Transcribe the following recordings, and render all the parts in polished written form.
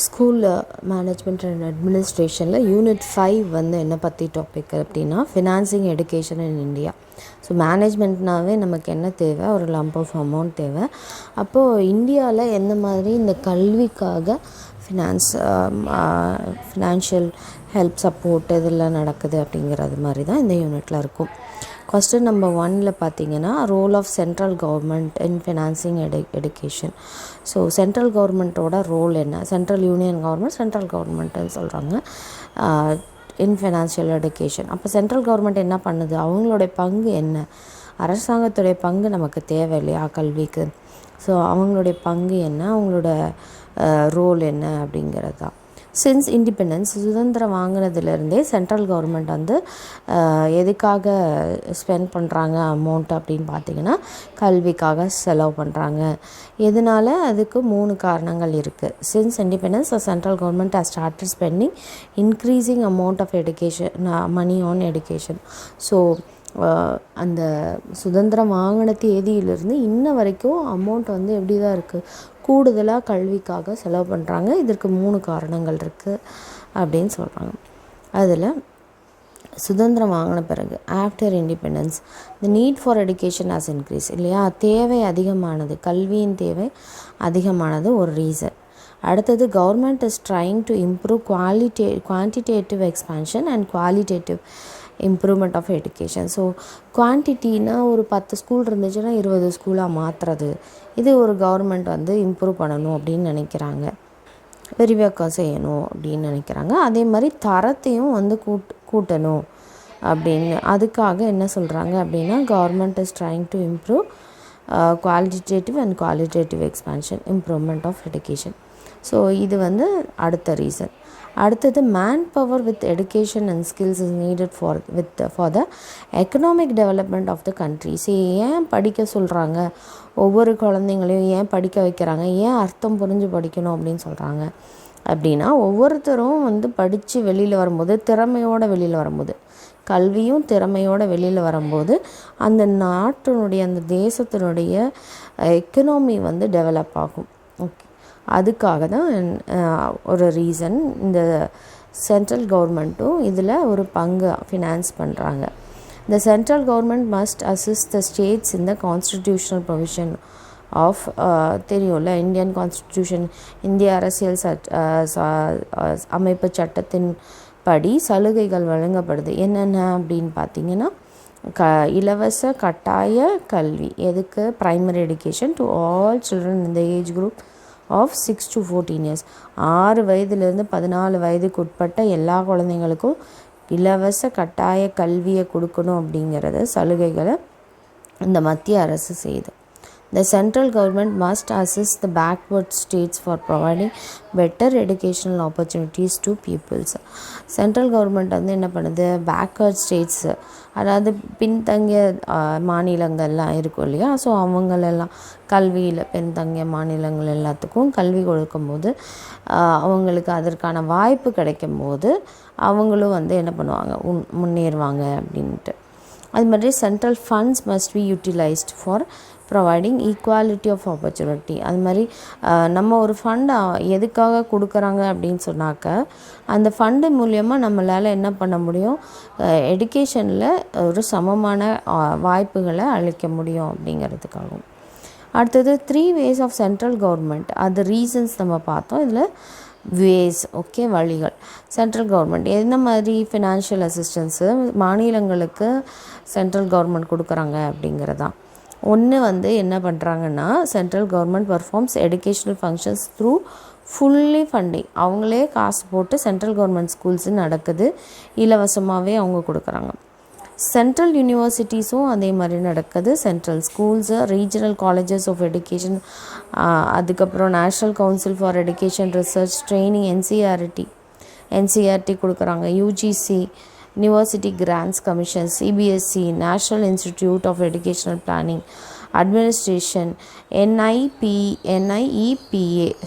School management and அட்மினிஸ்ட்ரேஷனில் Unit-5 வந்து என்ன பற்றி டாபிக் அப்படின்னா financing education in India. So மேனேஜ்மெண்ட்னாவே நமக்கு என்ன தேவை, ஒரு லம்ப் ஆஃப் அமௌண்ட் தேவை. அப்போது இந்தியாவில் எந்த மாதிரி இந்த கல்விக்காக ஃபினான்ஷியல் ஹெல்ப் சப்போர்ட் இதெல்லாம் நடக்குது அப்படிங்கிறது மாதிரி தான் இந்த யூனிட்டில் இருக்கும். கொஸ்டின் நம்பர் 1ல் பார்த்தீங்கன்னா role of central government in financing education. So central கவர்மெண்ட்டோட ரோல் என்ன, சென்ட்ரல் யூனியன் கவர்மெண்ட் சென்ட்ரல் கவர்மெண்ட்டுன்னு சொல்கிறாங்க இன் ஃபினான்ஷியல் எடுகேஷன். அப்போ சென்ட்ரல் கவர்மெண்ட் என்ன பண்ணுது, அவங்களுடைய பங்கு என்ன, அரசாங்கத்துடைய பங்கு நமக்கு தேவை இல்லையா கல்விக்கு. ஸோ அவங்களுடைய பங்கு என்ன, அவங்களோட ரோல் என்ன அப்படிங்கிறது தான். சின்ஸ் இண்டிபெண்டன்ஸ், சுதந்திரம் வாங்கினதுலேருந்தே சென்ட்ரல் கவர்மெண்ட் வந்து எதுக்காக ஸ்பெண்ட் பண்ணுறாங்க அமௌண்ட் அப்படின்னு பார்த்திங்கன்னா கல்விக்காக செலவு பண்ணுறாங்க. எதனால், அதுக்கு 3 காரணங்கள் இருக்குது. Since independence central government has started spending increasing amount of education money on education. So அந்த சுதந்திரம் வாங்கின தேதியிலிருந்து இன்ன வரைக்கும் அமௌண்ட் வந்து எப்படி தான் இருக்குது, கூடுதலாக கல்விக்காக செலவு பண்ணுறாங்க. இதற்கு 3 காரணங்கள் இருக்குது அப்படின்னு சொல்கிறாங்க. அதில் சுதந்திரம் வாங்கின பிறகு after independence the need for education has increase இல்லையா, தேவை அதிகமானது, கல்வியின் தேவை அதிகமானது ஒரு ரீசன். அடுத்தது government is trying to improve quantitative expansion and qualitative improvement of education. So குவான்டிட்டினா ஒரு 10 ஸ்கூல் இருந்துச்சுன்னா 20 ஸ்கூலாக மாற்றுறது, இது ஒரு கவர்மெண்ட் வந்து இம்ப்ரூவ் பண்ணணும் அப்படின்னு நினைக்கிறாங்க, விரிவாக்கம் செய்யணும் அப்படின்னு நினைக்கிறாங்க. அதே மாதிரி தரத்தையும் வந்து கூட்டணும் அப்படின்னு, அதுக்காக என்ன சொல்கிறாங்க அப்படின்னா government is trying to improve qualitative and qualitative expansion improvement of education. So இது வந்து அடுத்த ரீசன். அடுத்தது manpower with education and skills is needed for the economic development of the country. ஏன் படிக்க சொல்கிறாங்க, ஒவ்வொரு குழந்தைங்களையும் ஏன் படிக்க வைக்கிறாங்க, ஏன் அர்த்தம் புரிஞ்சு படிக்கணும் அப்படின்னு சொல்கிறாங்க அப்படின்னா, ஒவ்வொருத்தரும் வந்து படித்து வெளியில் வரும்போது, திறமையோடு வெளியில் வரும்போது, கல்வியும் திறமையோடு வெளியில் வரும்போது அந்த நாட்டினுடைய அந்த தேசத்தினுடைய எக்கனாமி வந்து டெவலப் ஆகும். ஓகே, அதுக்காக தான் ஒரு ரீசன் இந்த சென்ட்ரல் கவர்மெண்ட்டும் இதில் ஒரு பங்கு ஃபினான்ஸ் பண்ணுறாங்க. The central government must assist the states in the constitutional provision of தெரியும்ல இந்தியன் கான்ஸ்டிடியூஷன், இந்திய அரசியல் அமைப்பு சட்டத்தின் படி சலுகைகள் வழங்கப்படுது. என்னென்ன அப்படின்னு பார்த்தீங்கன்னா இலவச கட்டாய கல்வி, எதுக்கு, primary education to all children in the age group of 6 to 14 years. 6 வயதுலேருந்து 14 வயதுக்கு உட்பட்ட எல்லா குழந்தைங்களுக்கும் இலவச கட்டாய கல்வியை கொடுக்கணும் அப்படிங்கிறது சலுகைகளை இந்த மத்திய அரசு செய்யுது. The central government must assist the backward states for providing better educational opportunities to pupils. Central government வந்து என்ன பண்ணுது, பேக்வர்ட் ஸ்டேட்ஸ், அதாவது பின்தங்கிய மாநிலங்கள்லாம் இருக்கும் இல்லையா, ஸோ அவங்களெல்லாம் கல்வியில் பின்தங்கிய மாநிலங்கள் எல்லாத்துக்கும் கல்வி கொடுக்கும்போது அவங்களுக்கு அதற்கான வாய்ப்பு கிடைக்கும் போது அவங்களும் வந்து என்ன பண்ணுவாங்க, முன்னேறுவாங்க அப்படின்ட்டு. அது மாதிரி central funds must be utilised for providing equality of opportunity. அது மாதிரி நம்ம ஒரு ஃபண்டை எதுக்காக கொடுக்குறாங்க அப்படின்னு சொன்னாக்க, அந்த ஃபண்டு மூலியமாக நம்மளால் என்ன பண்ண முடியும், எடுகேஷனில் ஒரு சமமான வாய்ப்புகளை அளிக்க முடியும் அப்படிங்கிறதுக்காகும். அடுத்தது 3 ways ஆஃப் சென்ட்ரல் கவர்மெண்ட், அது ரீசன்ஸ் நம்ம பார்த்தோம். இதில் வேஸ், ஓகே, வழிகள். சென்ட்ரல் கவர்மெண்ட் எந்த மாதிரி ஃபினான்ஷியல் அசிஸ்டன்ஸு மாநிலங்களுக்கு சென்ட்ரல் கவர்மெண்ட் கொடுக்குறாங்க அப்படிங்கிறதான். ஒன்று வந்து என்ன பண்ணுறாங்கன்னா, central government performs educational functions through fully funding. அவங்களே காசு போட்டு சென்ட்ரல் கவர்மெண்ட் ஸ்கூல்ஸு நடக்குது, இலவசமாகவே அவங்க கொடுக்குறாங்க. சென்ட்ரல் யூனிவர்சிட்டிஸும் அதே மாதிரி நடக்குது, central schools, regional colleges of education, அதுக்கப்புறம் national council for education research training, NCERT கொடுக்குறாங்க, UGC, university grants commission, CBSE, national institute of educational planning administration, NIEPA.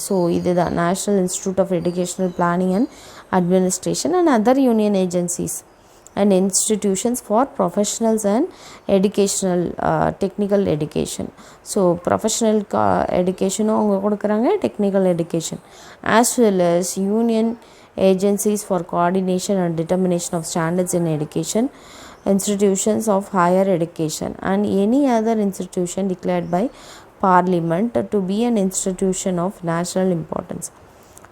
So இதுதான் national institute of educational planning and administration and other union agencies. and institutions for professionals and educational technical education. So professional education அவங்க கொடுக்குறாங்க, technical education as well as union agencies for coordination and determination of standards in education, institutions of higher education and any other institution declared by parliament to be an institution of national importance.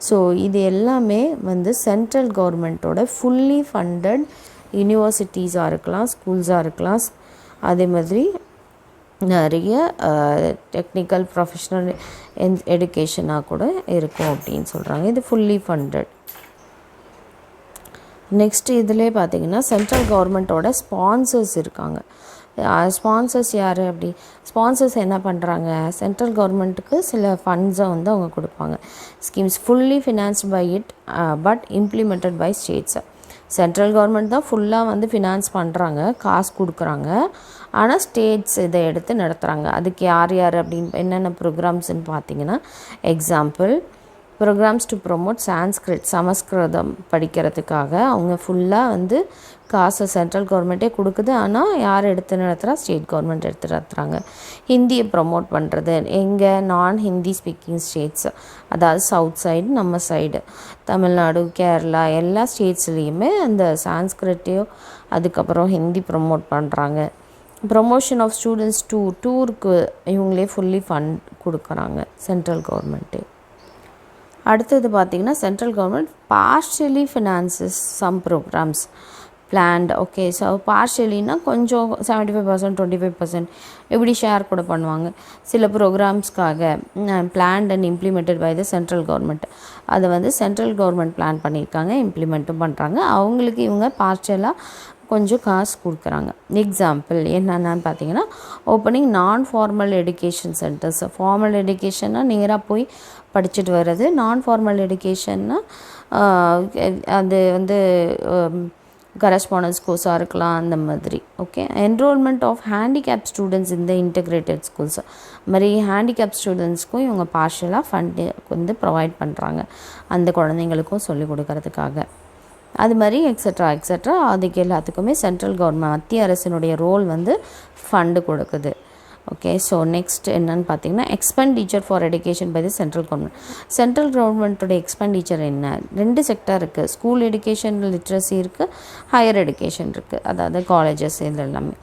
So இது எல்லாமே வந்து central கவர்மெண்ட்டோட fully funded யூனிவர்சிட்டிஸாக இருக்கலாம், ஸ்கூல்ஸாக இருக்கலாம், அதே மாதிரி நிறைய technical professional எடுகேஷனாக கூட இருக்கும் அப்படின்னு சொல்கிறாங்க. இது ஃபுல்லி ஃபண்டட். நெக்ஸ்ட்டு இதிலே பார்த்திங்கன்னா சென்ட்ரல் கவர்மெண்ட்டோட ஸ்பான்சர்ஸ் இருக்காங்க. ஸ்பான்சர்ஸ் யார் அப்படி? ஸ்பான்சர்ஸ் என்ன பண்ணுறாங்க, சென்ட்ரல் கவர்மெண்ட்டுக்கு சில ஃபண்ட்ஸை வந்து அவங்க கொடுப்பாங்க. Schemes fully financed by it but implemented by states. Central government தான் ஃபுல்லாக வந்து ஃபினான்ஸ் பண்ணுறாங்க, காசு கொடுக்குறாங்க, ஆனால் ஸ்டேட்ஸ் இதை எடுத்து நடத்துகிறாங்க. அதுக்கு யார் யார் அப்படின்னு என்னென்ன ப்ரோக்ராம்ஸ்ன்னு பார்த்தீங்கன்னா, example programmes to promote Sanskrit, சமஸ்கிருதம் படிக்கிறதுக்காக அவங்க ஃபுல்லாக வந்து காசை சென்ட்ரல் கவர்மெண்ட்டே கொடுக்குது, ஆனால் யார் எடுத்து நடத்துகிறா? ஸ்டேட் கவர்மெண்ட் எடுத்து நடத்துகிறாங்க. ஹிந்தியை ப்ரொமோட் பண்ணுறது எங்கே? நான் ஹிந்தி ஸ்பீக்கிங் ஸ்டேட்ஸ், அதாவது சவுத் சைடு, நம்ம சைடு தமிழ்நாடு, கேரளா எல்லா ஸ்டேட்ஸ்லேயுமே அந்த சான்ஸ்கிரிட்டையோ அதுக்கப்புறம் ஹிந்தி ப்ரொமோட் பண்ணுறாங்க. ப்ரொமோஷன் ஆஃப் ஸ்டூடெண்ட்ஸ் டூருக்கு இவங்களே ஃபுல்லி ஃபண்ட் கொடுக்குறாங்க சென்ட்ரல் கவர்மெண்ட்டே. அடுத்தது பார்த்திங்கன்னா central government partially finances some programmes planned. Okay, so பார்ஷியலின்னா கொஞ்சம் 75%, 25% இப்படி ஷேர் கூட பண்ணுவாங்க சில ப்ரோக்ராம்ஸ்க்காக. Planned and implemented by the central government. அதை வந்து சென்ட்ரல் கவர்மெண்ட் பிளான் பண்ணியிருக்காங்க, இம்ப்ளிமெண்ட்டும் பண்ணுறாங்க. அவங்களுக்கு இவங்க பார்ஷியலாக கொஞ்சம் காசு கொடுக்குறாங்க. எக்ஸாம்பிள் என்னென்னு பார்த்தீங்கன்னா, opening non formal education centres. Formal எடுகேஷன்னா நேராக போய் படிச்சுட்டு வர்றது, நான் ஃபார்மல் எடுகேஷன்னா அது வந்து கரஸ்பாண்டன்ஸ் கோர்ஸாக இருக்கலாம், அந்த மாதிரி. Okay, enrollment of handicap students இந்த இன்டெகிரேட்டட் ஸ்கூல்ஸ் மாதிரி ஹேண்டிகேப் ஸ்டூடெண்ட்ஸ்க்கும் இவங்க பார்ஷியலாக ஃபண்டு வந்து ப்ரொவைட் பண்ணுறாங்க, அந்த குழந்தைங்களுக்கும் சொல்லிக் கொடுக்கறதுக்காக. அது மாதிரி எக்ஸட்ரா அதுக்கு எல்லாத்துக்குமே சென்ட்ரல் கவர்மெண்ட் மத்திய அரசினுடைய ரோல் வந்து ஃபண்டு கொடுக்குது. ஓகே, ஸோ நெக்ஸ்ட் என்னன்னு பார்த்தீங்கன்னா, expenditure for education by the central government. Central கவர்மெண்ட்டோட எக்ஸ்பெண்டிச்சர் என்ன? 2 செக்டர் இருக்குது. ஸ்கூல் எடுகேஷன் லிட்ரஸி இருக்குது, ஹையர் எடுகேஷன் இருக்குது, அதாவது காலேஜஸ் இது எல்லாமே.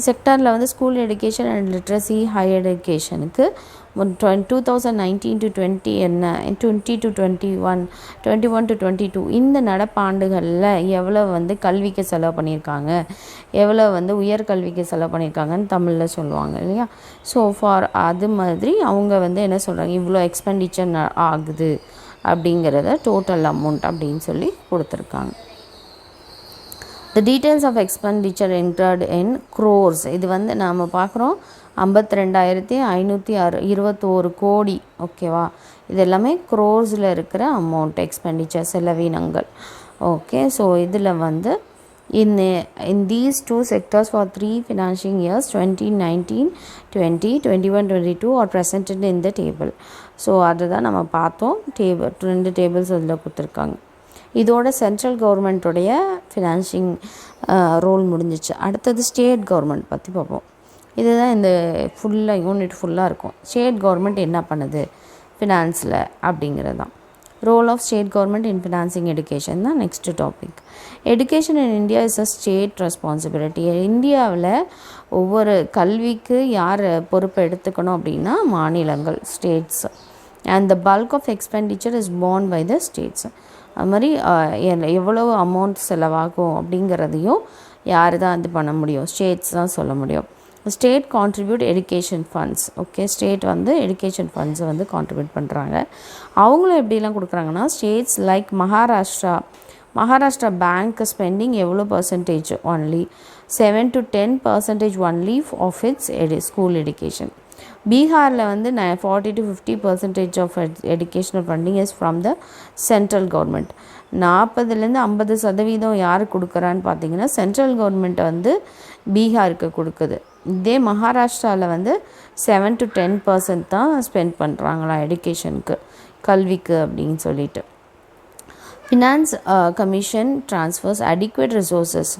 செக்டாரில் வந்து school education and literacy higher எடுகேஷனுக்கு 2019 to 20 என்ன 20 to 21, 21 to 22 இந்த நடப்பாண்டுகளில் எவ்வளோ வந்து கல்விக்கு செலவு பண்ணியிருக்காங்க, எவ்வளோ வந்து உயர்கல்விக்கு செலவு பண்ணியிருக்காங்கன்னு தமிழில் சொல்லுவாங்க இல்லையா. ஸோ ஃபார் அது மாதிரி அவங்க வந்து என்ன சொல்கிறாங்க, இவ்வளோ எக்ஸ்பெண்டிச்சர் ஆகுது அப்படிங்கிறத டோட்டல் அமௌண்ட் அப்படின்னு சொல்லி கொடுத்துருக்காங்க. The details of expenditure entered in crores. இது வந்து நாம் பார்க்குறோம் 52,521 கோடி. ஓகேவா, இது எல்லாமே க்ரோர்ஸில் இருக்கிற அமௌண்ட், எக்ஸ்பெண்டிச்சர் செலவினங்கள். ஓகே, ஸோ இதில் வந்து in these 2 sectors for 3 financial years 2019, 20, 21, 22 are presented in the table. So அதுதான் நம்ம பார்த்தோம். 2 டேபிள்ஸ் அதில் கொடுத்துருக்காங்க. இதோட சென்ட்ரல் கவர்மெண்ட்டோடைய ஃபினான்சிங் ரோல் முடிஞ்சிச்சு. அடுத்தது ஸ்டேட் கவர்மெண்ட் பற்றி பார்ப்போம். இதுதான் இந்த யூனிட் ஃபுல்லாக இருக்கும். ஸ்டேட் கவர்மெண்ட் என்ன பண்ணுது ஃபினான்ஸில் அப்படிங்கிறது தான். Role of state government in financing education தான் next topic. Education in India is a state responsibility. இந்தியாவில் ஒவ்வொரு கல்விக்கு யார் பொறுப்பை எடுத்துக்கணும் அப்படின்னா மாநிலங்கள், states. And the bulk of expenditure is borne by the states. அது மாதிரி எவ்வளோ அமௌண்ட் செலவாகும் அப்படிங்கிறதையும் யார் தான் இது பண்ண முடியும்? ஸ்டேட்ஸ் தான் சொல்ல முடியும். State contribute education funds. Okay, state வந்து எடுகேஷன் ஃபண்ட்ஸை வந்து கான்ட்ரிபியூட் பண்ணுறாங்க. அவங்களும் எப்படிலாம் கொடுக்குறாங்கன்னா, states like Maharashtra bank spending எவ்வளோ percentage? Only 7 to 10% only of its school education. பீகாரில் வந்து 40 to 50% of educational funding is from the central government. 40-50% யார் கொடுக்குறான்னு பார்த்தீங்கன்னா சென்ட்ரல் கவர்மெண்ட் வந்து பீகாருக்கு கொடுக்குது. இதே மகாராஷ்டிராவில் வந்து 7 to 10% தான் ஸ்பெண்ட் பண்ணுறாங்களா எடுகேஷனுக்கு, கல்விக்கு அப்படின்னு சொல்லிட்டு. Finance commission transfers adequate resources.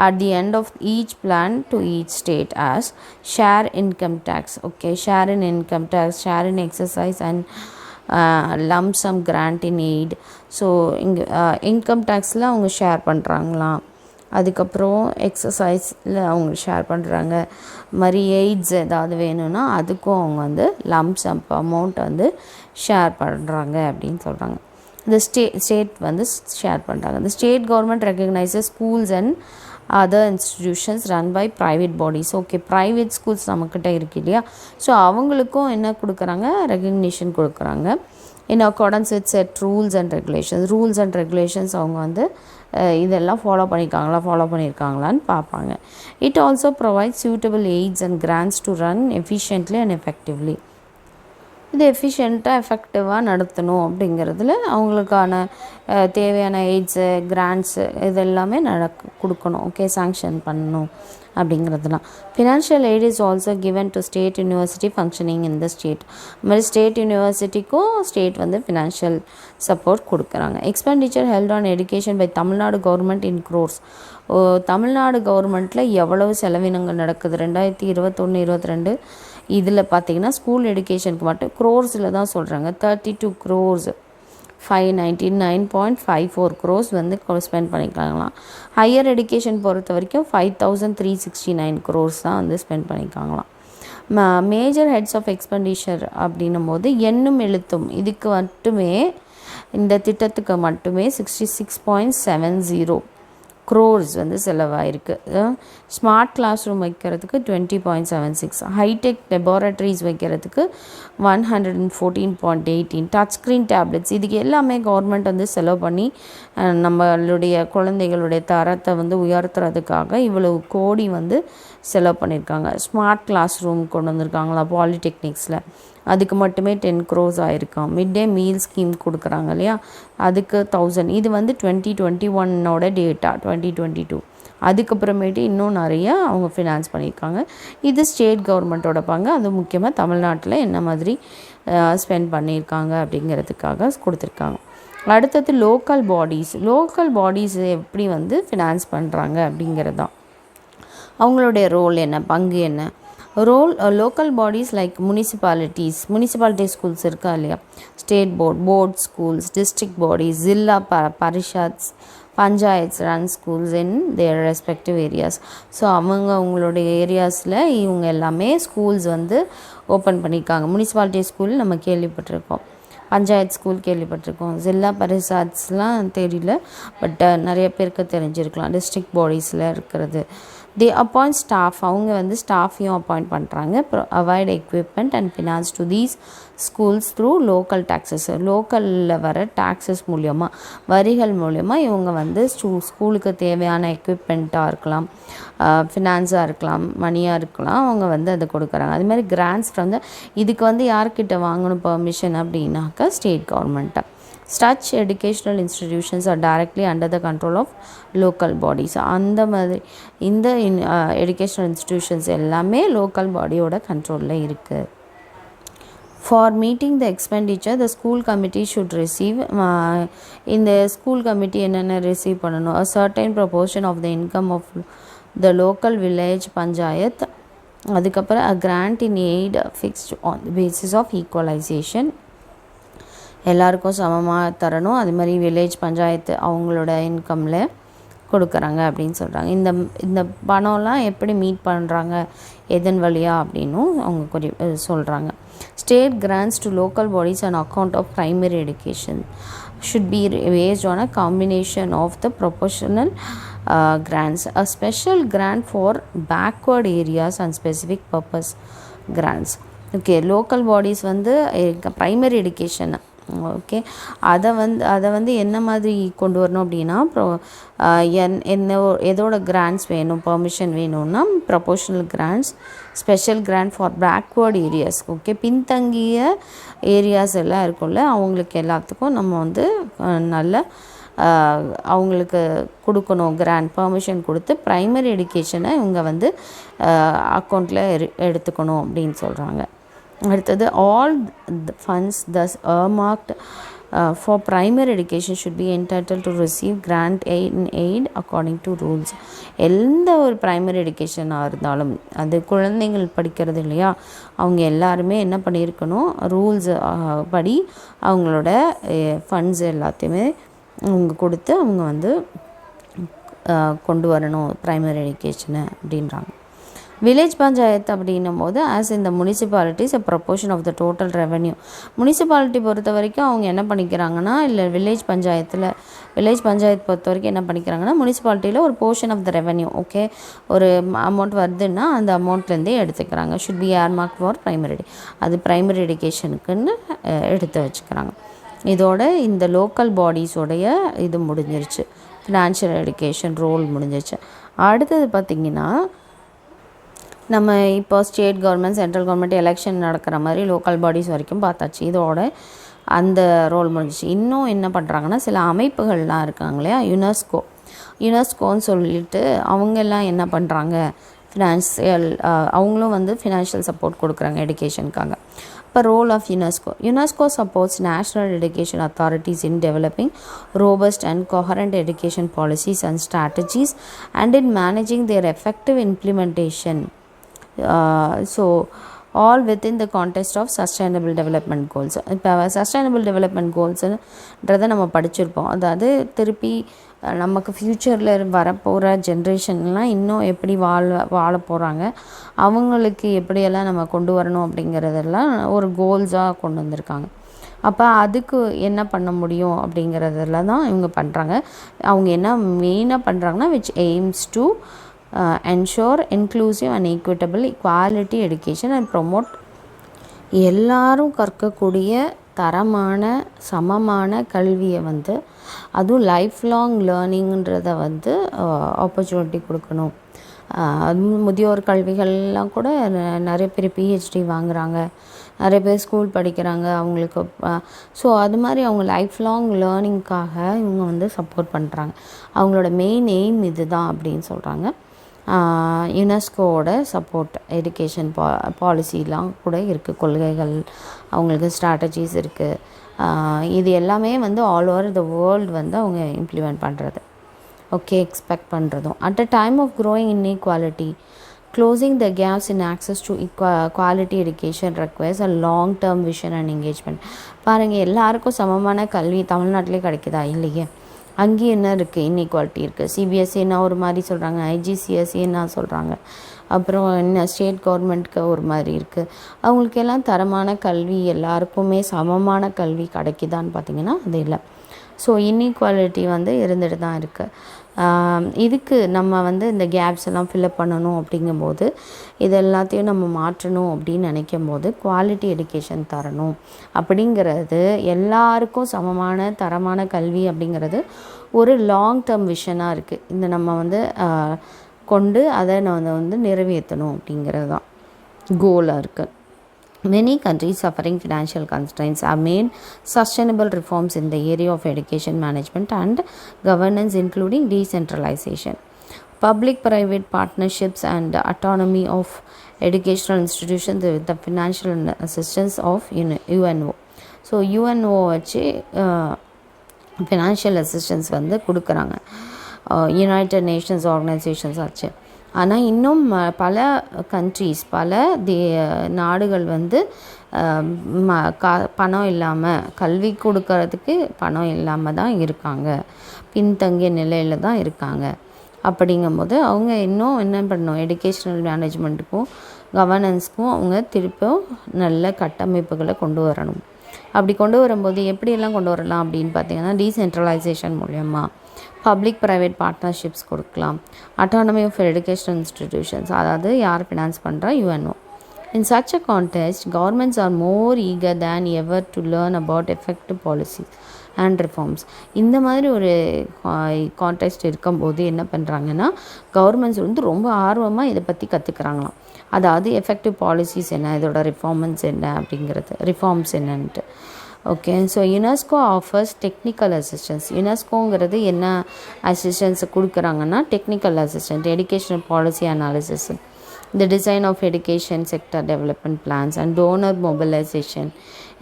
at the end of each plan to each state as share income tax. Okay, share in income tax, share in exercise and lump sum grant in aid. So இங்கே income டேக்ஸில் அவங்க share பண்ணுறாங்களாம், அதுக்கப்புறம் எக்ஸசைஸில் அவங்க share பண்ணுறாங்க, மாதிரி AIDS ஏதாவது வேணும்னா அதுக்கும் அவங்க வந்து லம்ப் சம் அமௌண்ட் வந்து ஷேர் பண்ணுறாங்க அப்படின்னு சொல்கிறாங்க. இந்த ஸ்டேட் வந்து ஷேர் பண்ணுறாங்க. இந்த state government recognises schools and other institutions run by private bodies. Okay, private schools நம்மக்கிட்ட இருக்கு இல்லையா, ஸோ அவங்களுக்கும் என்ன கொடுக்குறாங்க, ரெக்கக்னிஷன் கொடுக்குறாங்க. In accordance with set rules and regulations அவங்க வந்து இதெல்லாம் ஃபாலோ பண்ணியிருக்காங்களான்னு பார்ப்பாங்க. It also provide suitable aids and grants to run efficiently and effectively. இது எஃபிஷியண்ட்டாக எஃபெக்டிவாக நடத்தணும் அப்படிங்கிறதுல அவங்களுக்கான தேவையான எய்ட்ஸு கிராண்ட்ஸு இதெல்லாமே கொடுக்கணும். ஓகே, சாங்ஷன் பண்ணணும் அப்படிங்கிறதுலாம். Financial aid is also given to state university functioning in the state. அது மாதிரி ஸ்டேட் யூனிவர்சிட்டிக்கும் ஸ்டேட் வந்து ஃபினான்ஷியல் சப்போர்ட் கொடுக்குறாங்க. Expenditure held on education by Tamil Nadu government in crores. Tamil Nadu கவர்மெண்ட்டில் எவ்வளவு செலவினங்கள் நடக்குது 2021-22 இதில் பார்த்திங்கன்னா ஸ்கூல் எடுகேஷனுக்கு மட்டும் க்ரோர்ஸில் தான் சொல்கிறாங்க. 32 crores 599.54 crores வந்து ஸ்பெண்ட் பண்ணியிருக்காங்களாம். ஹையர் எடுகேஷன் பொறுத்த வரைக்கும் 5369 crores தான் வந்து ஸ்பெண்ட் பண்ணியிருக்காங்களாம். மேஜர் ஹெட்ஸ் ஆஃப் எக்ஸ்பெண்டிச்சர் அப்படின்னும் போது எண்ணும் எழுத்தும் இதுக்கு மட்டுமே, இந்த திட்டத்துக்கு மட்டுமே 66.70 crores வந்து செலவாயிருக்கு. ஸ்மார்ட் கிளாஸ் ரூம் வைக்கிறதுக்கு 20.76, ஹைடெக் லெபார்ட்ரிஸ் வைக்கிறதுக்கு 114.18, டச் ஸ்க்ரீன் டேப்லெட்ஸ் இதுக்கு எல்லாமே கவர்மெண்ட் வந்து செலவு பண்ணி நம்மளுடைய குழந்தைகளுடைய தரத்தை வந்து உயர்த்துறதுக்காக இவ்வளவு கோடி வந்து செலவு பண்ணியிருக்காங்க. ஸ்மார்ட் கிளாஸ் ரூம் கொண்டு வந்திருக்காங்களா பாலிடெக்னிக்ஸில், அதுக்கு மட்டுமே 10 crores ஆகிருக்கான். மிட் டே மீல் ஸ்கீம் கொடுக்குறாங்க இல்லையா, அதுக்கு 1000. இது வந்து 2021 டேட்டா, 2022. அதுக்கப்புறமேட்டு இன்னும் நிறைய அவங்க ஃபினான்ஸ் பண்ணியிருக்காங்க. இது ஸ்டேட் கவர்மெண்ட்டோட பங்கு. அது முக்கியமாக தமிழ்நாட்டில் என்ன மாதிரி ஸ்பெண்ட் பண்ணியிருக்காங்க அப்படிங்கிறதுக்காக கொடுத்துருக்காங்க. அடுத்தது லோக்கல் பாடிஸ் எப்படி வந்து ஃபினான்ஸ் பண்ணுறாங்க அப்படிங்கிறது தான். அவங்களுடைய ரோல் என்ன, பங்கு என்ன? Local bodies like municipality schools இருக்கா இல்லையா, state board schools, district bodies, zilla parishads, panchayats run schools in their respective areas. So அவங்களுடைய ஏரியாஸில் இவங்க எல்லாமே ஸ்கூல்ஸ் வந்து ஓப்பன் பண்ணியிருக்காங்க. முனிசிபாலிட்டி ஸ்கூல் நம்ம கேள்விப்பட்டிருக்கோம், பஞ்சாயத்து ஸ்கூல் கேள்விப்பட்டிருக்கோம், ஜில்லா பரிஷாத்ஸ்லாம் தெரியல, பட் நிறைய பேருக்கு தெரிஞ்சிருக்கலாம். டிஸ்ட்ரிக்ட் பாடிஸில் இருக்கிறது. தே அப்பாயிண்ட் ஸ்டாஃப், அவங்க வந்து ஸ்டாஃபையும் அப்பாயிண்ட் பண்ணுறாங்க. Avoid equipment and finance to these schools through local taxes. லோக்கலில் வர டேக்ஸஸ் மூலியமாக, வரிகள் மூலியமாக இவங்க வந்து ஸ்கூலுக்கு தேவையான எக்யூப்மெண்ட்டாக இருக்கலாம், ஃபினான்ஸாக இருக்கலாம், மணியாக இருக்கலாம், அவங்க வந்து அதை கொடுக்குறாங்க. அதுமாதிரி கிராண்ட்ஸ் ஃப்ரம் த, இதுக்கு வந்து யார்கிட்ட வாங்கணும் பெர்மிஷன் அப்படின்னாக்கா ஸ்டேட் கவர்மெண்ட்டை. Such educational institutions are directly under the control of local bodies. அந்த மாதிரி இந்த educational institutions எல்லாமே local bodyயோட கண்ட்ரோலில் இருக்குது. For meeting the expenditure, the school committee should receive, இந்த school committee என்னென்ன ரிசீவ் பண்ணணும், a certain proportion of the income of the local village panchayat, அதுக்கப்புறம் a grant in aid fixed on the basis of equalization, எல்லாருக்கும் சமமாக தரணும். அது மாதிரி village panchayat அவங்களோட இன்கமில் கொடுக்குறாங்க அப்படின்னு சொல்கிறாங்க. இந்த பணம்லாம் எப்படி மீட் பண்ணுறாங்க, எதன் வழியாக அப்படின்னும் அவங்க சொல்கிறாங்க. State grants to local bodies and account of primary education should be based on a combination of the proportional grants, a special grant for backward areas and specific purpose grants. Okay, local bodies வந்து primary education, okay, அதை வந்து என்ன மாதிரி கொண்டு வரணும் அப்படின்னா, எதோட grants வேணும், பெர்மிஷன் வேணும்னா proportional grants, special grand for backward areas. Okay, பின்தங்கிய ஏரியாஸ் எல்லாம் இருக்கும்ல, அவங்களுக்கு எல்லாத்துக்கும் நம்ம வந்து நல்ல அவங்களுக்கு கொடுக்கணும் கிராண்ட், பெர்மிஷன் கொடுத்து ப்ரைமரி எஜுகேஷனை இவங்க வந்து அக்கௌண்ட்டில் எடுத்துக்கணும் அப்படின்னு சொல்கிறாங்க. அடுத்தது, all the funds thus earmarked for primary education should be entitled to receive grant aid according to rules. எந்த ஒரு ப்ரைமரி எஜுகேஷனாக இருந்தாலும் அது குழந்தைகள் படிக்கிறது இல்லையா, அவங்க எல்லாருமே என்ன பண்ணியிருக்கணும், ரூல்ஸ் படி அவங்களோட ஃபண்ட்ஸ் எல்லாத்தையுமே அவங்க கொடுத்து அவங்க வந்து கொண்டு வரணும் ப்ரைமரி எஜுகேஷனை அப்படின்றாங்க. வில்லேஜ் பஞ்சாயத்து அப்படின்னும் போது ஆஸ் இந்த municipalities a proportion of the total revenue. Municipality பொறுத்த வரைக்கும் அவங்க என்ன பண்ணிக்கிறாங்கன்னா, இல்லை வில்லேஜ் பஞ்சாயத்து பொறுத்த வரைக்கும் என்ன பண்ணிக்கிறாங்கன்னா, முனிசிபாலிட்டியில் ஒரு portion of the revenue, okay, ஒரு அமௌண்ட் வருதுன்னா அந்த அமௌண்ட்லேருந்தே எடுத்துக்கிறாங்க. Should be earmark for primary, அது ப்ரைமரி எஜுகேஷனுக்குன்னு எடுத்து வச்சுக்கிறாங்க. இதோட இந்த லோக்கல் பாடிஸோடைய இது முடிஞ்சிருச்சு, ஃபினான்ஷியல் எஜுகேஷன் ரோல் முடிஞ்சிருச்சு. அடுத்தது பார்த்திங்கன்னா, நம்ம இப்போ state government central government election நடக்கிற மாதிரி லோக்கல் பாடிஸ் வரைக்கும் பார்த்தாச்சு. இதோட அந்த ரோல் முடிஞ்சிச்சு. இன்னும் என்ன பண்ணுறாங்கன்னா, சில அமைப்புகள்லாம் இருக்காங்க இல்லையா, யுனெஸ்கோன்னு சொல்லிட்டு அவங்கெல்லாம் என்ன பண்ணுறாங்க, அவங்களும் வந்து ஃபினான்ஷியல் சப்போர்ட் கொடுக்குறாங்க எடுகேஷனுக்காக. இப்போ role of UNESCO supports national education authorities in developing robust and coherent education policies and strategies and in managing their effective implementation. So all within the context of sustainable development goals. இப்போ sustainable development goalsன்றதை நம்ம படிச்சிருப்போம். அதாவது திருப்பி நமக்கு ஃப்யூச்சரில் வரப்போகிற ஜென்ரேஷன்லாம் இன்னும் எப்படி வாழ போகிறாங்க, அவங்களுக்கு எப்படியெல்லாம் நம்ம கொண்டு வரணும் அப்படிங்கிறதெல்லாம் ஒரு கோல்ஸாக கொண்டு வந்திருக்காங்க. அப்போ அதுக்கு என்ன பண்ண முடியும் அப்படிங்கிறதுல தான் இவங்க பண்ணுறாங்க. அவங்க என்ன மெயினாக பண்ணுறாங்கன்னா, which aims to ensure inclusive and equitable quality education and promote எல்லாரும் கற்கக்கூடிய தரமான சமமான கல்வியை வந்து, அதுவும் லைஃப் லாங் லேர்னிங்கிறத வந்து ஆப்பர்ச்சுனிட்டி கொடுக்கணும். முதியோர் கல்விகள்லாம் கூட நிறைய பேர் பிஹெச்டி வாங்குகிறாங்க, நிறைய பேர் ஸ்கூல் படிக்கிறாங்க அவங்களுக்கு. ஸோ அது மாதிரி அவங்க லைஃப் லாங் லேர்னிங்காக இவங்க வந்து சப்போர்ட் பண்ணுறாங்க. அவங்களோட மெயின் எய்ம் இது தான் அப்படின்னு சொல்கிறாங்க. யுனெஸ்கோவோட சப்போர்ட் எஜுகேஷன் பாலிசிலாம் கூட இருக்குது, கொள்கைகள் அவங்களுக்கு ஸ்ட்ராட்டஜிஸ் இருக்குது. இது எல்லாமே வந்து ஆல் ஓவர் த வேர்ல்டு வந்து அவங்க இம்ப்ளிமெண்ட் பண்ணுறது, ஓகே, எக்ஸ்பெக்ட் பண்ணுறதும். At a time of growing inequality, closing the gaps in access to quality education requires a long term vision and engagement. பாருங்கள், எல்லாருக்கும் சமமான கல்வி தமிழ்நாட்டிலே கிடைக்குதா? இல்லையே. அங்கேயும் என்ன இருக்குது, இன்இக்வாலிட்டி இருக்குது. சிபிஎஸ்சின்னா ஒரு மாதிரி சொல்கிறாங்க, ஐஜிசிஎஸ்சின்னா சொல்கிறாங்க, அப்புறம் என்ன ஸ்டேட் கவர்மெண்ட்டுக்கு ஒரு மாதிரி இருக்குது. அவங்களுக்கு எல்லாம் தரமான கல்வி, எல்லாருக்குமே சமமான கல்வி கிடைக்குதான்னு பார்த்திங்கன்னா அது இல்லை. ஸோ இன்இக்வாலிட்டி வந்து இருந்துட்டு தான் இருக்குது. இதுக்கு நம்ம வந்து இந்த கேப்ஸ் எல்லாம் ஃபில்அப் பண்ணணும் அப்படிங்கும்போது, இது எல்லாத்தையும் நம்ம மாற்றணும் அப்படின்னு நினைக்கும் போது குவாலிட்டி எஜுகேஷன் தரணும் அப்படிங்கிறது, எல்லாருக்கும் சமமான தரமான கல்வி அப்படிங்கிறது ஒரு லாங் டேர்ம் விஷனாக இருக்குது. இந்த நம்ம வந்து கொண்டு அதை நம்ம வந்து நிறைவேற்றணும் அப்படிங்கிறது தான் கோலாக இருக்குது. Many countries suffering financial constraints have made sustainable reforms in the area of education management and governance, including decentralization, public-private partnerships, and autonomy of educational institutions with the financial assistance of UNO. So UNO வச்சு financial assistance வந்து கொடுக்குறாங்க, United Nations organisations ஆச்சு. ஆனால் இன்னும் பல countries, பல நாடுகள் வந்து பணம் இல்லாமல், கல்வி கொடுக்கறதுக்கு பணம் இல்லாமல் தான் இருக்காங்க, பின்தங்கிய நிலையில் தான் இருக்காங்க. அப்படிங்கும்போது அவங்க இன்னும் என்ன பண்ணணும், எஜுகேஷ்னல் மேனேஜ்மெண்ட்டுக்கும் கவர்னன்ஸுக்கும் அவங்க திருப்பும் நல்ல கட்டமைப்புகளை கொண்டு வரணும். அப்படி கொண்டு வரும்போது எப்படியெல்லாம் கொண்டு வரலாம் அப்படின்னு பார்த்தீங்கன்னா, டீசென்ட்ரலைசேஷன் மூலயமா பப்ளிக் ப்ரைவேட் பார்ட்னர்ஷிப்ஸ் கொடுக்கலாம், அட்டானமி ஆஃப் எஜுகேஷனல் இன்ஸ்டிடியூஷன்ஸ், அதாவது யார் ஃபினான்ஸ் பண்ணுறா, UNO. In such a context, governments are more eager than ever to learn about effective policies and reforms. இந்த மாதிரி ஒரு கான்டெக்ஸ்ட் இருக்கும்போது என்ன பண்ணுறாங்கன்னா, கவர்மெண்ட்ஸ் வந்து ரொம்ப ஆர்வமாக இதை பற்றி கற்றுக்குறாங்களாம். அதாவது எஃபெக்டிவ் பாலிசிஸ் என்ன, இதோட ரிஃபார்மன்ஸ் என்ன அப்படிங்கிறது, ரிஃபார்ம்ஸ் என்னன்ட்டு. Okay, so UNESCO offers technical assistance. யுனெஸ்கோங்கிறது என்ன அசிஸ்டன்ஸ் கொடுக்குறாங்கன்னா, technical assistant, educational policy analysis, the design of education sector development plans, and donor mobilization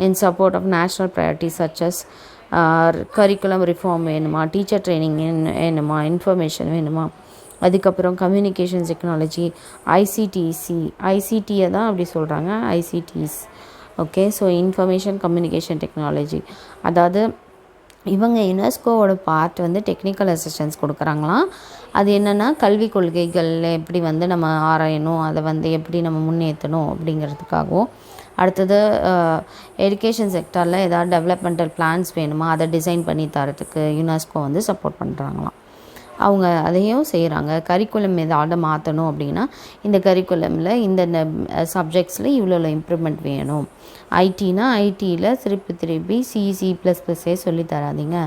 in support of national priorities such as curriculum reform வேணுமா, teacher training வேணுமா, information வேணுமா, அதுக்கப்புறம் communications technology, ஐசிடியை தான் அப்படி சொல்கிறாங்க, ICTs. Okay, so information communication technology. அதாவது இவங்க யுனெஸ்கோவோட பார்ட் வந்து டெக்னிக்கல் அசிஸ்டன்ஸ் கொடுக்குறாங்களாம். அது என்னென்னா கல்வி கொள்கைகள் எப்படி வந்து நம்ம ஆராயணும், அதை வந்து எப்படி நம்ம முன்னேற்றணும் அப்படிங்கிறதுக்காகவும், அடுத்தது எஜுகேஷன் செக்டரில் ஏதாவது டெவலப்மெண்டல் பிளான்ஸ் வேணுமா, அதை டிசைன் பண்ணி தரத்துக்கு யுனெஸ்கோ வந்து சப்போர்ட் பண்ணுறாங்களாம். அவங்க அதையும் செய்கிறாங்க. கரிக்குலம் ஏதாவது மாற்றணும் அப்படின்னா இந்த கரிக்குலமில் இந்த சப்ஜெக்ட்ஸில் இவ்வளோ இம்ப்ரூவ்மெண்ட் வேணும். ஐடினா ஐடியில் திருப்பி C++ஏ சொல்லி தராதிங்க,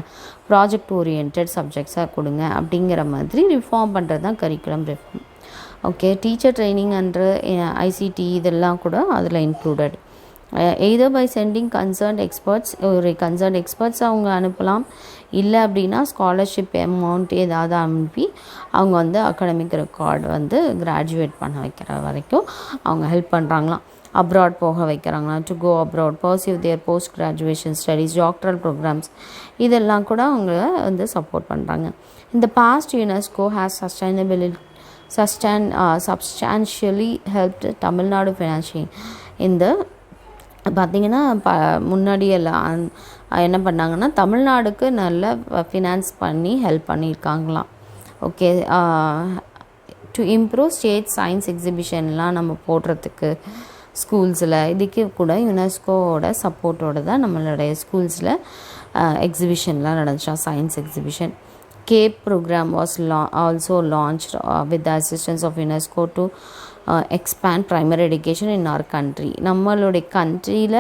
ப்ராஜெக்ட் ஓரியன்ட் சப்ஜெக்ட்ஸாக கொடுங்க அப்படிங்கிற மாதிரி ரிஃபார்ம் பண்ணுறது தான் curriculum reform. Okay, teacher training and ICT இதெல்லாம் கூட அதில் included. Either by sending concerned experts, ஒரு கன்சர்ன்ட் எக்ஸ்பர்ட்ஸ் அவங்க அனுப்பலாம், இல்லை அப்படின்னா ஸ்காலர்ஷிப் அமௌண்ட் ஏதாவது அனுப்பி அவங்க வந்து அகாடமிக் ரெக்கார்டு வந்து கிராஜுவேட் பண்ண வைக்கிற வரைக்கும் அவங்க ஹெல்ப் பண்ணுறாங்களாம். அப்ராட் போக வைக்கிறாங்களாம், to go abroad, pursue their post graduation studies, doctoral programmes, இதெல்லாம் கூட அவங்க வந்து சப்போர்ட் பண்ணுறாங்க. இந்த past UNESCO has substantially helped Tamil Nadu financial. இந்த பார்த்திங்கன்னா முன்னாடி எல்லாம் என்ன பண்ணாங்கன்னா தமிழ்நாடுக்கு நல்ல ஃபினான்ஸ் பண்ணி ஹெல்ப் பண்ணியிருக்காங்களாம். Okay, to improve state science எக்ஸிபிஷன்லாம் நம்ம போடுறதுக்கு ஸ்கூல்ஸில், இதுக்கு கூட யுனெஸ்கோவோட சப்போர்ட்டோடு தான் நம்மளுடைய ஸ்கூல்ஸில் எக்ஸிபிஷன்லாம் நடந்துச்சா, science exhibition. CAPE program was also launched with the assistance of UNESCO to expand primary education in our country. நம்மளுடைய கண்ட்ரியில்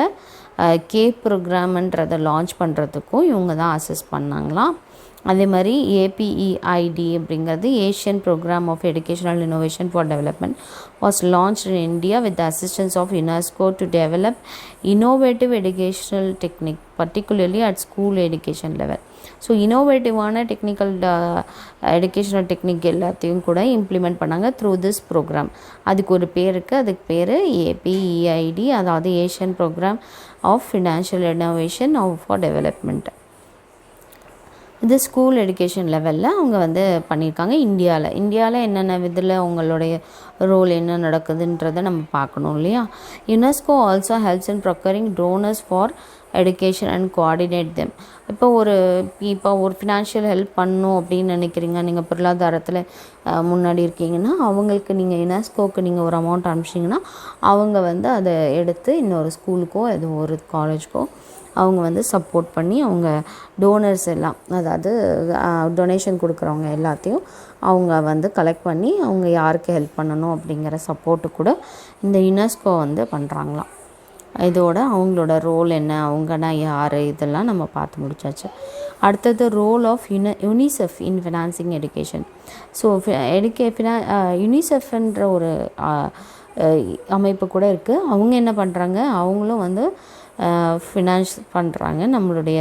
CAPE ப்ரோக்ராம்ன்றதை லான்ச் பண்ணுறதுக்கும் இவங்க தான் அசிஸ்ட் பண்ணாங்களாம். அதே மாதிரி APEID அப்படிங்கிறது Asian programme of educational innovation for development was launch in India with assistance of UNESCO to develop innovative educational technique particularly at school education level. So இனோவேட்டிவான technical educational technique எல்லாத்தையும் கூட implement பண்ணாங்க through this program. அதுக்கு ஒரு பேர் இருக்குது, அதுக்கு பேர் APEID, அதாவது Asian programme of financial innovation for development. இது ஸ்கூல் எஜுகேஷன் லெவலில் அவங்க வந்து பண்ணியிருக்காங்க. இந்தியாவில் என்னென்ன இதில் அவங்களுடைய ரோல் என்ன நடக்குதுன்றதை நம்ம பார்க்கணும் இல்லையா. UNESCO also helps in brokering donors for education and coordinate them. இப்போ ஒரு ஃபினான்ஷியல் ஹெல்ப் பண்ணணும் அப்படின்னு நினைக்கிறீங்க, நீங்கள் பொருளாதாரத்தில் முன்னாடி இருக்கீங்கன்னா அவங்களுக்கு நீங்கள் யுனெஸ்கோவுக்கு நீங்கள் ஒரு அமௌண்ட் அனுப்பிச்சிங்கன்னா அவங்க வந்து அதை எடுத்து இன்னொரு ஸ்கூலுக்கோ எது ஒரு காலேஜ்க்கோ அவங்க வந்து சப்போர்ட் பண்ணி அவங்க டோனர்ஸ் எல்லாம், அதாவது டொனேஷன் கொடுக்குறவங்க எல்லாத்தையும் அவங்க வந்து கலெக்ட் பண்ணி அவங்க யாருக்கு ஹெல்ப் பண்ணணும் அப்படிங்கிற சப்போர்ட்டு கூட இந்த யுனெஸ்கோ வந்து பண்ணுறாங்களாம். இதோட அவங்களோட ரோல் என்ன, அவங்கன்னா யார், இதெல்லாம் நம்ம பார்த்து முடிச்சாச்சு. அடுத்தது role of UNICEF in financing education. So யூனிசெஃப்ன்ற ஒரு அமைப்பு கூட இருக்குது. அவங்க என்ன பண்ணுறாங்க, அவங்களும் வந்து ஃபினான்ஸ் பண்ணுறாங்க, நம்மளுடைய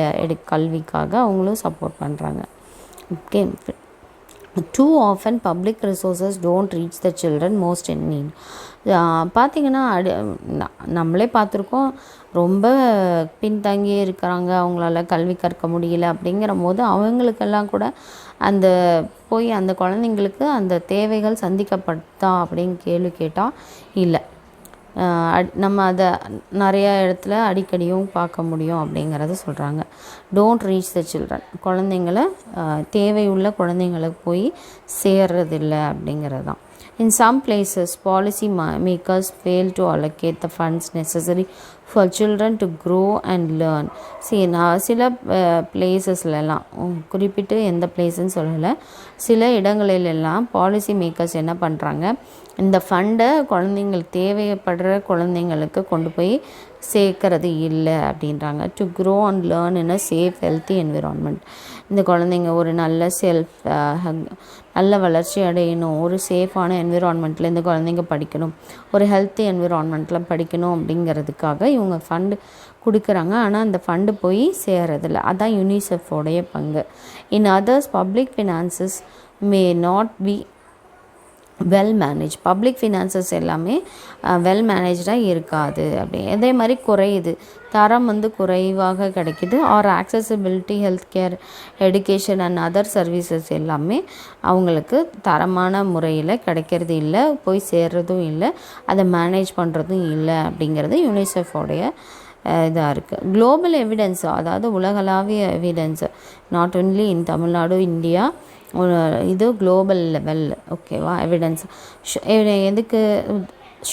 கல்விக்காக அவங்களும் சப்போர்ட் பண்ணுறாங்க. Okay, too often public resources don't reach the children most in need. பார்த்திங்கன்னா நம்மளே பார்த்துருக்கோம், ரொம்ப பின்தங்கியே இருக்கிறாங்க, அவங்களால கல்வி கற்க முடியல அப்படிங்கிற போது அவங்களுக்கெல்லாம் கூட அந்த போய் அந்த குழந்தைங்களுக்கு அந்த தேவைகள் சந்திக்கப்பட்டா அப்படின்னு கேள்வி கேட்டால் இல்லை. நம்ம அதை நிறையா இடத்துல அடிக்கடியும் பார்க்க முடியும் அப்படிங்கிறத சொல்கிறாங்க. டோன்ட் ரீச் த சில்ட்ரன், குழந்தைங்கள தேவையுள்ள குழந்தைங்களுக்கு போய் சேர்றதில்லை அப்படிங்கிறது தான். In some places, policy makers fail to allocate the funds necessary for children to grow and learn. சில பிளேசஸ்லாம், குறிப்பிட்டு எந்த பிளேஸ்ன்னு சொல்லலை, சில இடங்களிலெல்லாம் பாலிசி மேக்கர்ஸ் என்ன பண்ணுறாங்க, இந்த ஃபண்டை குழந்தைங்களுக்கு தேவைப்படுற குழந்தைங்களுக்கு கொண்டு போய் சேர்க்கறது இல்லை அப்படின்றாங்க. To grow and learn in a safe healthy environment. இந்த குழந்தைங்க ஒரு நல்ல நல்ல வளர்ச்சி அடையணும், ஒரு சேஃபான என்விரான்மெண்ட்டில் இந்த குழந்தைங்க படிக்கணும், ஒரு ஹெல்த்தி என்விரான்மெண்ட்டில் படிக்கணும் அப்படிங்கிறதுக்காக இவங்க ஃபண்டு கொடுக்குறாங்க. ஆனால் அந்த ஃபண்டு போய் சேர்றதில்ல. அதுதான் யூனிசெஃபோடைய பங்கு. In others, public finances may not be well manage public finances எல்லாமே வெல் மேனேஜாக இருக்காது. அப்படி அதே மாதிரி குறையுது, தரம் வந்து குறைவாக கிடைக்கிது. Or accessibility health care education and other services எல்லாமே அவங்களுக்கு தரமான முறையில் கிடைக்கிறது இல்லை, போய் சேர்றதும் இல்லை, அதை மேனேஜ் பண்ணுறதும் இல்லை அப்படிங்கிறது யூனிசெஃபோடைய இதாக இருக்குது. குளோபல் எவிடன்ஸ், அதாவது உலகளாவிய evidence, not only in Tamil Nadu India, இது குளோபல் லெவல், ஓகேவா, எவிடன்ஸ் எதுக்கு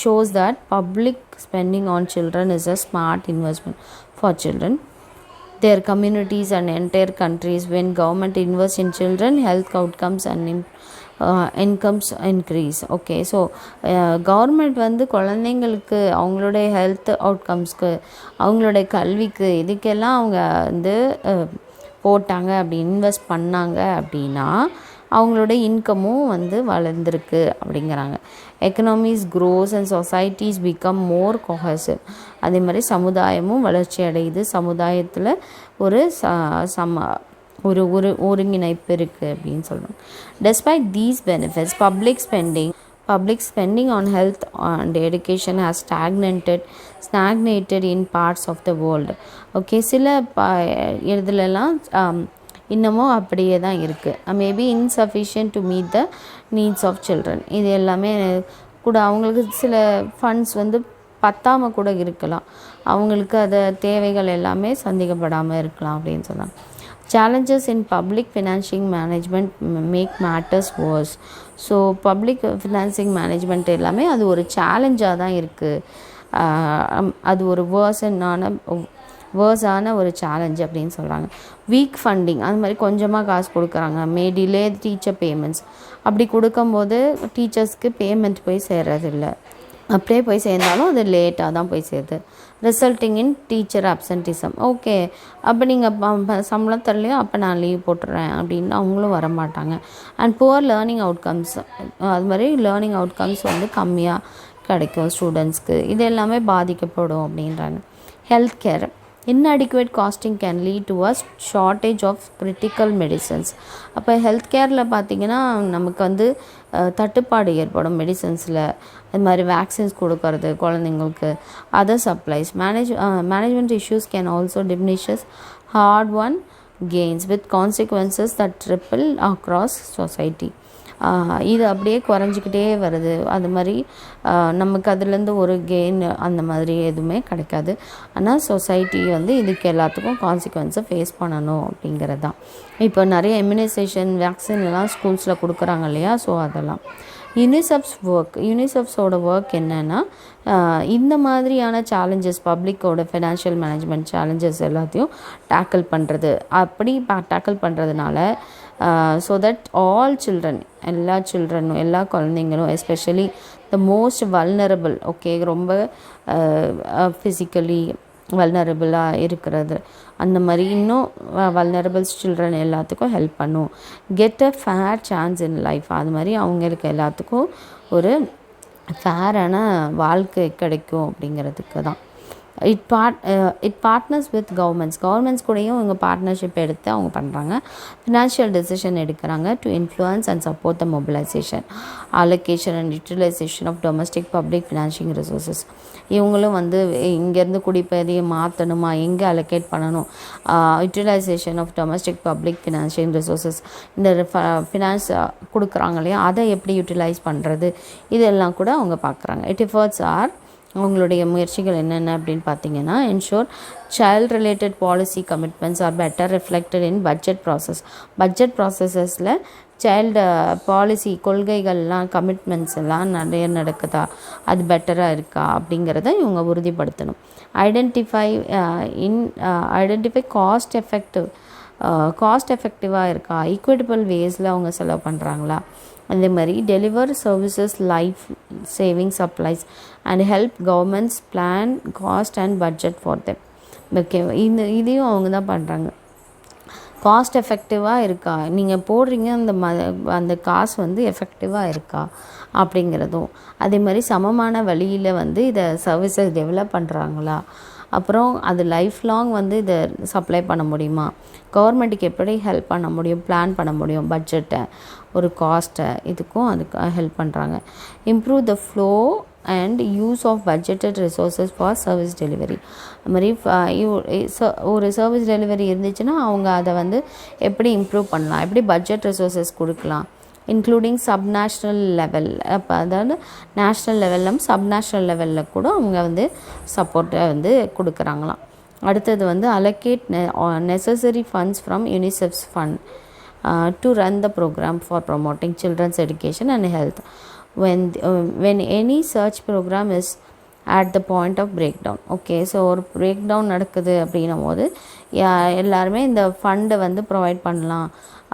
shows that public spending on children is a smart investment for children, their communities and entire countries. When government invests in children, health outcomes and incomes increase. Okay, so government வந்து குழந்தைங்களுக்கு அவங்களுடைய health அவுட்கம்ஸ்க்கு, அவங்களுடைய கல்விக்கு, இதுக்கெல்லாம் அவங்க வந்து போட்டாங்க, அப்படி இன்வெஸ்ட் பண்ணாங்க அப்படின்னா அவங்களோட இன்கமும் வந்து வளர்ந்துருக்கு அப்படிங்கிறாங்க. Economies grows and societies become more cohesive. அதே மாதிரி சமுதாயமும் வளர்ச்சி அடையுது, சமுதாயத்தில் ஒரு ஒரு ஒருங்கிணைப்பு இருக்குது அப்படின்னு சொல்கிறாங்க. Despite these benefits, public spending on health and education has stagnated in parts of the world. Okay, சில இதுலலாம் இன்னமும் அப்படியே தான் இருக்குது. Maybe insufficient to meet the needs of children. இது எல்லாமே கூட அவங்களுக்கு சில ஃபண்ட்ஸ் வந்து பத்தாமல் கூட இருக்கலாம், அவங்களுக்கு அது தேவைகள் எல்லாமே சந்திக்கப்படாமல் இருக்கலாம் அப்படின்னு சொன்னாங்க. challenges in public financing management make matters worse. So public financing management எல்லாமே அது ஒரு சேலஞ்சாக தான் இருக்குது, அது ஒரு வேர்ஸான ஒரு சேலஞ்ச் அப்படின்னு சொல்கிறாங்க. வீக் ஃபண்டிங், அது மாதிரி கொஞ்சமாக காசு கொடுக்குறாங்க. மே டிலே டீச்சர் பேமெண்ட்ஸ், அப்படி கொடுக்கும்போது டீச்சர்ஸ்க்கு பேமெண்ட் போய் சேர்றதில்லை, அப்படியே போய் சேர்ந்தாலும் அது லேட்டாக தான் போய் சேருது. Resulting in teacher absenteeism. Okay, அப்போ நீங்கள் சம்பளம் தரலையோ அப்போ நான் லீவ் போட்டுறேன் அப்படின்னு அவங்களும் வரமாட்டாங்க. அண்ட் புவர் லேர்னிங் அவுட்கம்ஸ், அது மாதிரி லேர்னிங் அவுட்கம்ஸ் வந்து கம்மியாக கிடைக்கும் ஸ்டூடெண்ட்ஸ்க்கு, இது எல்லாமே பாதிக்கப்படும் அப்படின்றாங்க. Health care, inadequate costing can lead to a shortage of critical medicines. அப்போ ஹெல்த் கேரில் பார்த்திங்கன்னா நமக்கு வந்து தட்டுப்பாடு ஏற்படும் மெடிசன்ஸில், அது மாதிரி வேக்சின்ஸ் கொடுக்கறது குழந்தைங்களுக்கு, other supplies. Management issues can also diminishes hard-won gains with consequences that ripple across society. இது அப்படியே குறைஞ்சிக்கிட்டே வருது, அது மாதிரி நமக்கு அதுலேருந்து ஒரு கெயின் அந்த மாதிரி எதுவுமே கிடைக்காது. ஆனால் சொசைட்டி வந்து இதுக்கு எல்லாத்துக்கும் கான்சிக்வன்ஸை ஃபேஸ் பண்ணணும் அப்படிங்கிறது தான். இப்போ நிறைய இம்யூனைசேஷன் வேக்சின்லாம் ஸ்கூல்ஸில் கொடுக்குறாங்க இல்லையா, ஸோ அதெல்லாம். யூனிசெஃப்ஸோட ஒர்க் என்னென்னா இந்த மாதிரியான சேலஞ்சஸ், பப்ளிக்கோட ஃபினான்ஷியல் மேனேஜ்மெண்ட் சேலஞ்சஸ் எல்லாத்தையும் டேக்கிள் பண்ணுறது. அப்படி டேக்கிள் பண்ணுறதுனால ஸோ தட் ஆல் சில்ட்ரன், எல்லா சில்ட்ரனும், எல்லா குழந்தைங்களும், especially the most vulnerable, okay, ரொம்ப ஃபிசிக்கலி வல்னரபிளாக இருக்கிறது, அந்த மாதிரி இன்னும் வல்னரபிள்ஸ் சில்ட்ரன் எல்லாத்துக்கும் ஹெல்ப் பண்ணும். Get a fair chance in life, அது மாதிரி அவங்களுக்கு எல்லாத்துக்கும் ஒரு ஃபேரான வாழ்க்கை கிடைக்கும் அப்படிங்கிறதுக்கு தான். இட் பார்ட்னர்ஸ் வித் கவர்மெண்ட்ஸ் கூடயும் இவங்க பார்ட்னர்ஷிப் எடுத்து அவங்க பண்ணுறாங்க. ஃபினான்ஷியல் டெசிஷன் எடுக்கிறாங்க to influence and support the mobilisation, allocation and utilisation of domestic public financing resources. இவங்களும் வந்து இங்கேருந்து குடிப்பதையை மாற்றணுமா, எங்கே அலோகேட் பண்ணணும், utilisation of domestic public financing resources, இந்த ஃபினான்ஸ் கொடுக்குறாங்க இல்லையா, அதை எப்படி யூட்டிலைஸ் பண்ணுறது, இதெல்லாம் கூட அவங்க பார்க்குறாங்க. எஃபர்ட்ஸ் ஆர், அவங்களுடைய முயற்சிகள் என்னென்ன அப்படின்னு பார்த்தீங்கன்னா, ensure child related policy commitments are better reflected in budget ப்ராசஸஸில் சைல்டு பாலிசி கொள்கைகள்லாம், கமிட்மெண்ட்ஸ் எல்லாம் நிறைய நடக்குதா, அது பெட்டராக இருக்கா அப்படிங்கிறத இவங்க உறுதிப்படுத்தணும். ஐடென்டிஃபை காஸ்ட் எஃபெக்டிவாக இருக்கா, ஈக்விட்டபிள் வேஸில் அவங்க செலவு பண்ணுறாங்களா, அதே மாதிரி deliver services life saving supplies and help governments plan cost and budget for them. Okay, இதையும் அவங்க தான் பண்ணுறாங்க. காஸ்ட் எஃபெக்டிவாக இருக்கா, நீங்கள் போடுறீங்க அந்த காசு வந்து எஃபெக்டிவாக இருக்கா அப்படிங்கிறதும், அதே மாதிரி சமமான வழியில் வந்து இதை சர்வீஸை டெவலப் பண்ணுறாங்களா அப்புறம் அது லைஃப் லாங் வந்து இதை சப்ளை பண்ண முடியுமா, கவர்மெண்ட்டுக்கு எப்படி ஹெல்ப் பண்ண முடியும், பிளான் பண்ண முடியும், பட்ஜெட்டை, ஒரு காஸ்ட்டை, இதுக்கும் அதுக்கு ஹெல்ப் பண்ணுறாங்க. Improve the flow and use of budgeted resources for service delivery. அது மாதிரி ஒரு சர்வீஸ் டெலிவரி இருந்துச்சுன்னா அவங்க அதை வந்து எப்படி இம்ப்ரூவ் பண்ணலாம், எப்படி பட்ஜெட் ரிசோர்ஸஸ் கொடுக்கலாம், இன்க்ளூடிங் சப்நேஷ்னல் லெவல். அப்போ அதாவது நேஷ்னல் லெவலில் சப்நேஷ்னல் லெவலில் கூட அவங்க வந்து சப்போர்ட்டை வந்து கொடுக்குறாங்களாம். அடுத்தது வந்து allocate necessary funds from UNICEF's fund to run the program for promoting children's education and health when any such program is at the point of breakdown. Okay, so ஒரு பிரேக் டவுன் நடக்குது அப்படின்னும் போது எல்லாருமே இந்த ஃபண்டை வந்து ப்ரொவைட் பண்ணலாம்.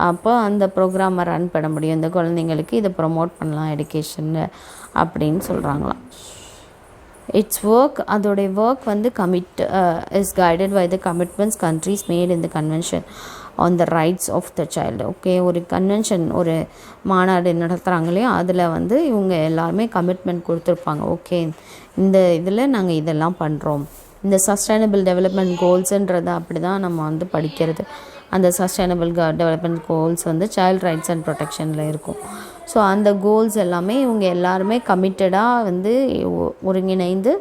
அப்போ அந்த ப்ரோக்ராமை ரன் பண்ண முடியும், இந்த குழந்தைங்களுக்கு இதை ப்ரொமோட் பண்ணலாம் எஜுகேஷன் அப்படின்னு சொல்கிறாங்களாம். இட்ஸ் ஒர்க், அதோடைய ஒர்க் வந்து is guided by the commitments countries made in the convention on the rights of the child. Okay, ஒரு கன்வென்ஷன், ஒரு மாநாடு நடத்துகிறாங்க இல்லையா, அதில் வந்து இவங்க எல்லாருமே கமிட்மெண்ட் கொடுத்துருப்பாங்க. ஓகே, இந்த இதில் நாங்கள் இதெல்லாம் பண்ணுறோம். இந்த சஸ்டைனபிள் டெவலப்மெண்ட் கோல்ஸுன்றதை அப்படி தான் நம்ம வந்து படிக்கிறது. அந்த சஸ்டைனபிள் டெவலப்மெண்ட் கோல்ஸ் வந்து சைல்ட் ரைட்ஸ் அண்ட் ப்ரொடெக்ஷனில் இருக்கும். ஸோ அந்த கோல்ஸ் எல்லாமே இவங்க எல்லாருமே கமிட்டடாக வந்து ஒருங்கிணைந்து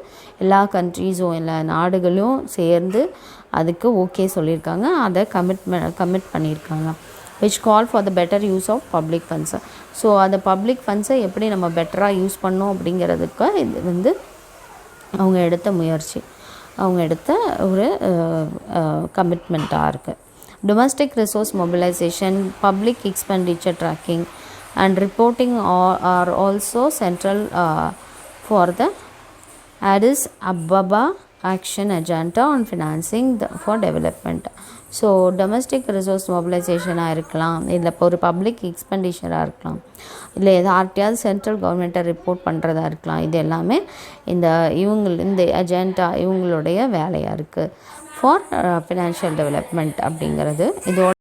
எல்லா கண்ட்ரீஸும் எல்லா நாடுகளும் சேர்ந்து அதுக்கு ஓகே சொல்லியிருக்காங்க, அதை கமிட் பண்ணியிருக்காங்க. Which call for the better use of public ஃபண்ட்ஸை. ஸோ அந்த பப்ளிக் ஃபண்ட்ஸை எப்படி நம்ம பெட்டராக யூஸ் பண்ணோம் அப்படிங்கிறதுக்கு இது வந்து அவங்க எடுத்த முயற்சி, அவங்க எடுத்த ஒரு கமிட்மெண்ட்டாக இருக்குது. Domestic resource mobilization, public expenditure tracking and reporting are also central for the Addis Ababa action agenda on financing for development. So domestic resource மொபிலைசேஷனாக இருக்கலாம், இல்லை இப்போ ஒரு பப்ளிக் எக்ஸ்பெண்டிச்சராக இருக்கலாம், இல்லை யார்கிட்டையாவது சென்ட்ரல் கவர்மெண்ட்டை ரிப்போர்ட் பண்ணுறதா இருக்கலாம். இது எல்லாமே இந்த அஜெண்டா இவங்களுடைய வேலையாக இருக்குது ஃபார் ஃபினான்ஷியல் டெவலப்மெண்ட் அப்படிங்கிறது. இதோட